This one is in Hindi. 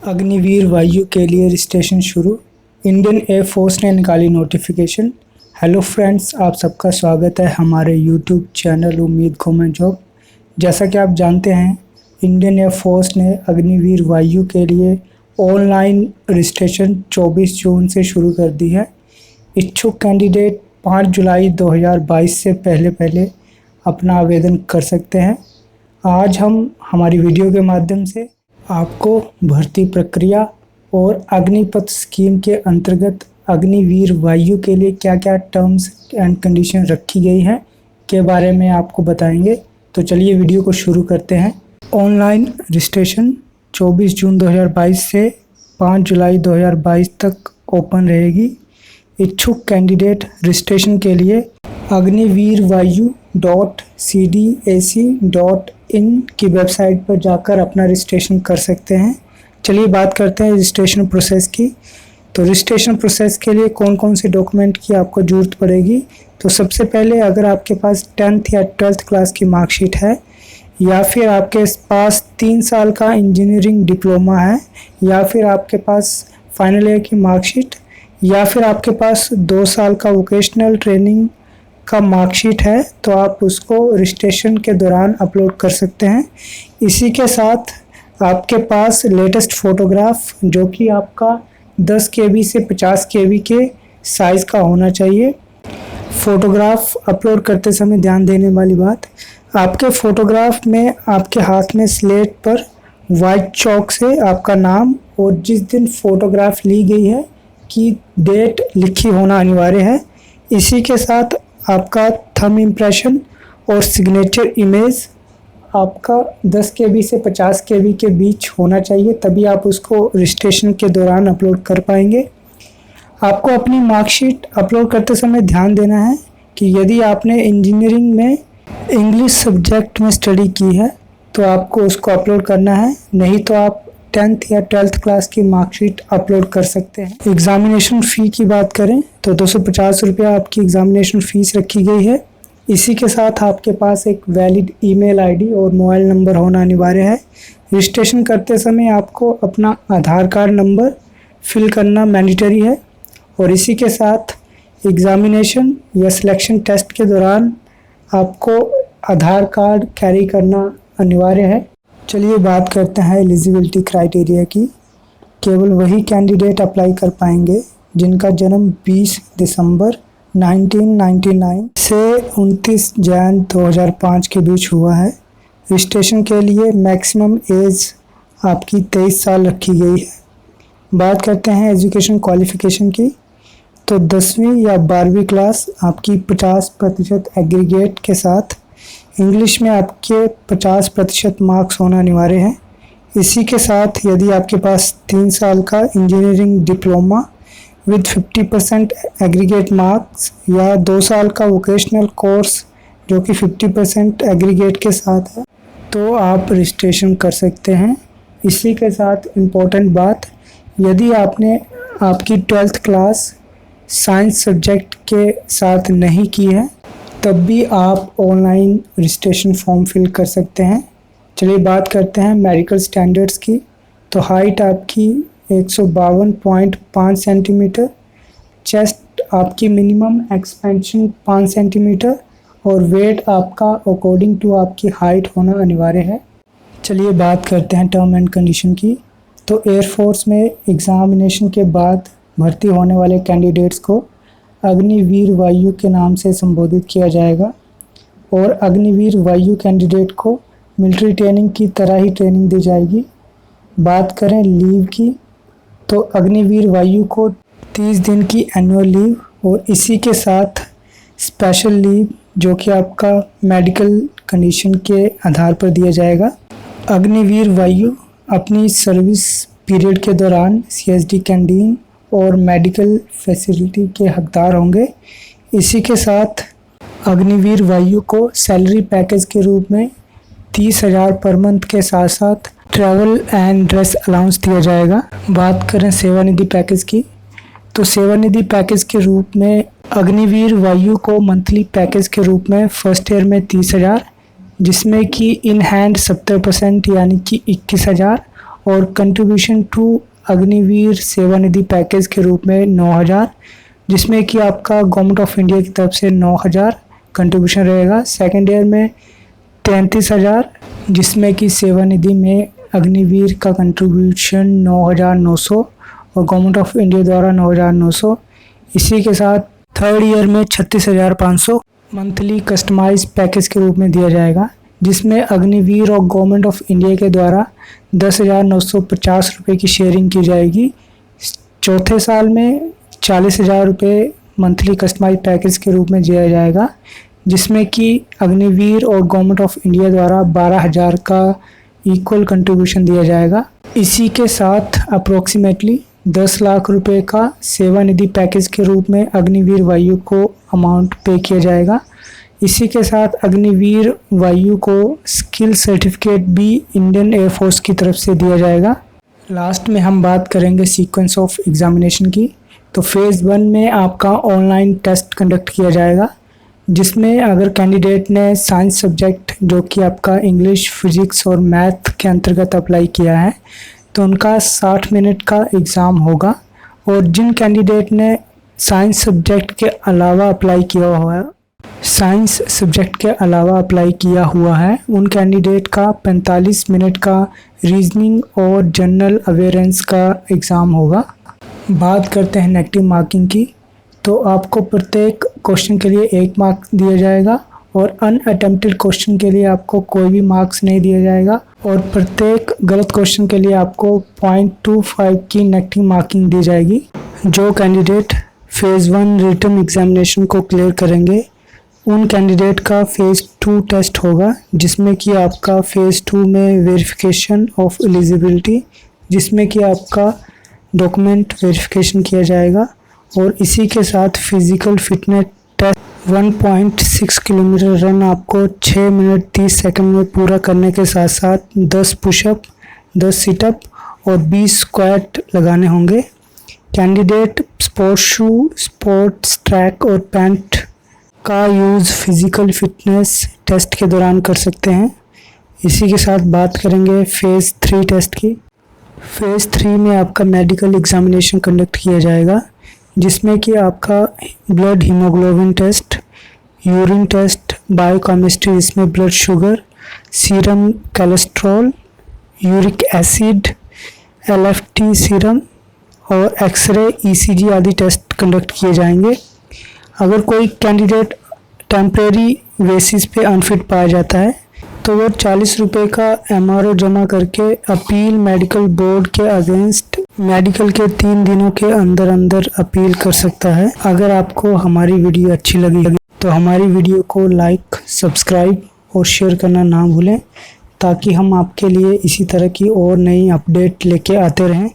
अग्निवीर वायु के लिए रजिस्ट्रेशन शुरू। इंडियन एयरफोर्स ने निकाली नोटिफिकेशन। हेलो फ्रेंड्स, आप सबका स्वागत है हमारे यूट्यूब चैनल उम्मीद गवर्नमेंट जॉब। जैसा कि आप जानते हैं, इंडियन एयरफोर्स ने अग्निवीर वायु के लिए ऑनलाइन रजिस्ट्रेशन 24 जून से शुरू कर दी है। इच्छुक कैंडिडेट 5 जुलाई 2022 से पहले अपना आवेदन कर सकते हैं। आज हम हमारी वीडियो के माध्यम से आपको भर्ती प्रक्रिया और अग्निपथ स्कीम के अंतर्गत अग्निवीर वायु के लिए क्या क्या टर्म्स एंड कंडीशन रखी गई हैं के बारे में आपको बताएंगे। तो चलिए वीडियो को शुरू करते हैं। ऑनलाइन रजिस्ट्रेशन 24 जून 2022 से 5 जुलाई 2022 तक ओपन रहेगी। इच्छुक कैंडिडेट रजिस्ट्रेशन के लिए agniveervayu.cdac.in की वेबसाइट पर जाकर अपना रजिस्ट्रेशन कर सकते हैं। चलिए बात करते हैं रजिस्ट्रेशन प्रोसेस की। तो रजिस्ट्रेशन प्रोसेस के लिए कौन कौन से डॉक्यूमेंट की आपको ज़रूरत पड़ेगी। तो सबसे पहले अगर आपके पास 10th या 12th क्लास की मार्कशीट है, या फिर आपके पास 3 साल का इंजीनियरिंग डिप्लोमा है, या फिर आपके पास फाइनल ईयर की मार्कशीट, या फिर आपके पास 2 साल का वोकेशनल ट्रेनिंग का मार्कशीट है, तो आप उसको रजिस्ट्रेशन के दौरान अपलोड कर सकते हैं। इसी के साथ आपके पास लेटेस्ट फ़ोटोग्राफ जो कि आपका 10 KB से 50 KB के साइज़ का होना चाहिए। फ़ोटोग्राफ अपलोड करते समय ध्यान देने वाली बात, आपके फ़ोटोग्राफ में आपके हाथ में स्लेट पर वाइट चॉक से आपका नाम और जिस दिन फ़ोटोग्राफ ली गई है की डेट लिखी होना अनिवार्य है। इसी के साथ आपका थंब इम्प्रेशन और सिग्नेचर इमेज आपका 10 KB से 50 KB के बीच होना चाहिए, तभी आप उसको रजिस्ट्रेशन के दौरान अपलोड कर पाएंगे। आपको अपनी मार्कशीट अपलोड करते समय ध्यान देना है कि यदि आपने इंजीनियरिंग में इंग्लिश सब्जेक्ट में स्टडी की है तो आपको उसको अपलोड करना है, नहीं तो आप 10th या 12th क्लास की मार्कशीट अपलोड कर सकते हैं। एग्ज़ामिनेशन फ़ी की बात करें तो 250 रुपया आपकी एग्ज़ामिनेशन फ़ीस रखी गई है। इसी के साथ आपके पास एक वैलिड ईमेल आईडी और मोबाइल नंबर होना अनिवार्य है। रजिस्ट्रेशन करते समय आपको अपना आधार कार्ड नंबर फिल करना मैंडेटरी है, और इसी के साथ एग्ज़ामिनेशन या सिलेक्शन टेस्ट के दौरान आपको आधार कार्ड कैरी करना अनिवार्य है। चलिए बात करते हैं एलिजिबिलिटी क्राइटेरिया की। केवल वही कैंडिडेट अप्लाई कर पाएंगे जिनका जन्म 20 दिसंबर 1999 से 29 जनवरी 2005 के बीच हुआ है। रजिस्ट्रेशन के लिए मैक्सिमम एज आपकी 23 साल रखी गई है। बात करते हैं एजुकेशन क्वालिफ़िकेशन की। तो 10वीं या 12वीं क्लास आपकी 50% एग्रीगेट के साथ, इंग्लिश में आपके 50% मार्क्स होना अनिवार्य है। इसी के साथ यदि आपके पास 3 साल का engineering diploma with 50% aggregate marks या 2 साल का वोकेशनल कोर्स जो कि 50% एग्रीगेट के साथ है, तो आप रजिस्ट्रेशन कर सकते हैं। इसी के साथ इम्पोर्टेंट बात, यदि आपने आपकी 12th क्लास साइंस सब्जेक्ट के साथ नहीं की है तब भी आप ऑनलाइन रजिस्ट्रेशन फॉर्म फिल कर सकते हैं। चलिए बात करते हैं मेडिकल स्टैंडर्ड्स की। तो हाइट आपकी 152.5 सेंटीमीटर, चेस्ट आपकी मिनिमम एक्सपेंशन 5 सेंटीमीटर, और वेट आपका अकॉर्डिंग टू आपकी हाइट होना अनिवार्य है। चलिए बात करते हैं टर्म एंड कंडीशन की। तो एयरफोर्स में एग्ज़ामिनेशन के बाद भर्ती होने वाले कैंडिडेट्स को अग्निवीर वायु के नाम से संबोधित किया जाएगा, और अग्निवीर वायु कैंडिडेट को मिलिट्री ट्रेनिंग की तरह ही ट्रेनिंग दी जाएगी। बात करें लीव की, तो अग्निवीर वायु को 30 दिन की एनुअल लीव और इसी के साथ स्पेशल लीव जो कि आपका मेडिकल कंडीशन के आधार पर दिया जाएगा। अग्निवीर वायु अपनी सर्विस पीरियड के दौरान CSD कैंटीन और मेडिकल फैसिलिटी के हकदार होंगे। इसी के साथ अग्निवीर वायु को सैलरी पैकेज के रूप में 30,000 पर मंथ के साथ साथ ट्रैवल एंड ड्रेस अलाउंस दिया जाएगा। बात करें सेवानिधि पैकेज की, तो सेवानिधि पैकेज के रूप में अग्निवीर वायु को मंथली पैकेज के रूप में फर्स्ट ईयर में 30,000, जिसमें कि इन हैंड 70% यानी कि 21,000, और कंट्रीब्यूशन टू अग्निवीर सेवानिधि पैकेज के रूप में 9,000, जिसमें कि आपका गवर्नमेंट ऑफ इंडिया की तरफ से 9,000 कंट्रीब्यूशन रहेगा। सेकेंड ईयर में 33,000, जिसमें कि सेवानिधि में अग्निवीर का कंट्रीब्यूशन 9,900 और गवर्नमेंट ऑफ इंडिया द्वारा 9,900। इसी के साथ थर्ड ईयर में 36,500 मंथली कस्टमाइज पैकेज के रूप में दिया जाएगा, जिसमें अग्निवीर और गवर्नमेंट ऑफ इंडिया के द्वारा 10,950 रुपये की शेयरिंग की जाएगी। चौथे साल में 40,000 रुपये मंथली कस्टमाइज पैकेज के रूप में दिया जाएगा, जिसमें कि अग्निवीर और गवर्नमेंट ऑफ इंडिया द्वारा 12,000 का इक्वल कंट्रीब्यूशन दिया जाएगा। इसी के साथ अप्रोक्सीमेटली 10 लाख रुपए का सेवानिधि पैकेज के रूप में अग्निवीर वायु को अमाउंट पे किया जाएगा। इसी के साथ अग्निवीर वायु को स्किल सर्टिफिकेट भी इंडियन एयरफोर्स की तरफ से दिया जाएगा। लास्ट में हम बात करेंगे सीक्वेंस ऑफ एग्जामिनेशन की। तो फेज़ 1 में आपका ऑनलाइन टेस्ट कंडक्ट किया जाएगा, जिसमें अगर कैंडिडेट ने साइंस सब्जेक्ट जो कि आपका इंग्लिश, फिजिक्स और मैथ के अंतर्गत अप्लाई किया है तो उनका 60 मिनट का एग्ज़ाम होगा। और जिन कैंडिडेट ने साइंस सब्जेक्ट के अलावा अप्लाई किया हुआ है उन कैंडिडेट का 45 मिनट का रीजनिंग और जनरल अवेयरेंस का एग्ज़ाम होगा। बात करते हैं नेगेटिव मार्किंग की। तो आपको प्रत्येक क्वेश्चन के लिए 1 मार्क दिया जाएगा और अनअटेम्प्टेड क्वेश्चन के लिए आपको कोई भी मार्क्स नहीं दिया जाएगा और प्रत्येक गलत क्वेश्चन के लिए आपको 0.25 की नेगेटिव मार्किंग दी जाएगी। जो कैंडिडेट फेज़ 1 रिटन एग्जामिनेशन को क्लियर करेंगे उन कैंडिडेट का फेज़ 2 टेस्ट होगा, जिसमें कि आपका फेज़ 2 में वेरिफिकेशन ऑफ एलिजिबिलिटी, जिसमें कि आपका डॉक्यूमेंट वेरिफिकेशन किया जाएगा और इसी के साथ physical fitness test 1.6 kilometre run आपको 6 मिनट 30 सेकंड में पूरा करने के साथ साथ 10 पुशअप, 10 सिटअप और 20 स्क्वाट लगाने होंगे। Candidate sports shoe, sports track और पैंट का यूज़ फिज़िकल फिटनेस टेस्ट के दौरान कर सकते हैं। इसी के साथ बात करेंगे फेज़ 3 टेस्ट की। फेज़ 3 में आपका मेडिकल एग्जामिनेशन कंडक्ट किया जाएगा, जिसमें कि आपका blood haemoglobin test, urine test, biochemistry जिसमें blood sugar, serum cholesterol, uric acid, LFT serum और एक्सरे, ECG आदि टेस्ट कंडक्ट किए जाएंगे। अगर कोई कैंडिडेट टेम्परेरी बेसिस पे अनफिट पाया जाता है तो वो 40 रुपये का MRO जमा करके अपील मेडिकल बोर्ड के अगेंस्ट मेडिकल के 3 दिनों के अंदर अपील कर सकता है। अगर आपको हमारी वीडियो अच्छी लगी तो हमारी वीडियो को लाइक, सब्सक्राइब और शेयर करना ना भूलें, ताकि हम आपके लिए इसी तरह की और नई अपडेट लेके आते रहें।